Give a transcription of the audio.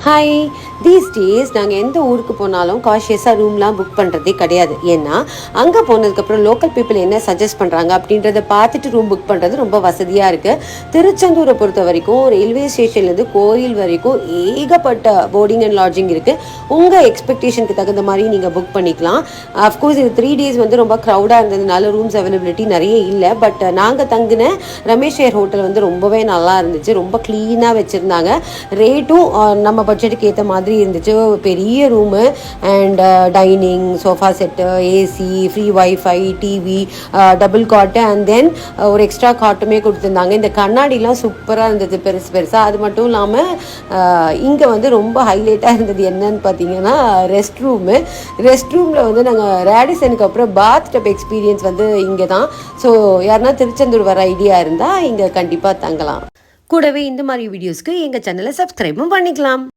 Hi. These days நாங்கள் எந்த ஊருக்கு போனாலும் காஷியஸாக ரூம்லாம் புக் பண்ணுறதே கிடையாது. ஏன்னா அங்கே போனதுக்கப்புறம் லோக்கல் பீப்புள் என்ன சஜஸ்ட் பண்ணுறாங்க அப்படின்றத பார்த்துட்டு ரூம் புக் பண்ணுறது ரொம்ப வசதியாக இருக்குது. திருச்செந்தூரை பொறுத்த வரைக்கும் ரயில்வே ஸ்டேஷன்லேருந்து கோயில் வரைக்கும் ஏகப்பட்ட போர்டிங் அண்ட் லாட்ஜிங் இருக்குது. உங்கள் எக்ஸ்பெக்டேஷனுக்கு தகுந்த மாதிரி நீங்கள் புக் பண்ணிக்கலாம். அஃப்கோர்ஸ் இது 3 days வந்து ரொம்ப க்ரௌடாக இருந்ததுனால ரூம்ஸ் அவைலபிலிட்டி நிறைய இல்லை. பட் நாங்கள் தங்கின ரமேஷ் ஏர் ஹோட்டல் வந்து ரொம்பவே நல்லா இருந்துச்சு. ரொம்ப க்ளீனாக வச்சுருந்தாங்க. ரேட்டும் நம்ம பட்ஜெட்டுக்கு ஏற்ற மாதிரி இருந்துச்சு. பெரிய room and dining, sofa set, AC, free wifi, TV, double காட்டு அண்ட் தென் ஒரு எக்ஸ்ட்ரா காட்டுமே கொடுத்துருந்தாங்க. இந்த கண்ணாடிலாம் சூப்பராக இருந்தது, பெருசு பெருசாக. அது மட்டும் இல்லாமல் இங்கே வந்து ரொம்ப ஹைலைட்டாக இருந்தது என்னன்னு பார்த்தீங்கன்னா ரெஸ்ட் ரூமில் வந்து நாங்கள் ரேடிசனுக்கு அப்புறம் பாத் டப் எக்ஸ்பீரியன்ஸ் வந்து இங்கே தான். ஸோ யாருன்னா திருச்செந்தூர் வர ஐடியா இருந்தால் இங்கே கண்டிப்பாக தங்கலாம். கூடவே இந்த மாதிரி வீடியோஸ்க்கு எங்கள் சேனலை சப்ஸ்கிரைபும் பண்ணிக்கலாம்.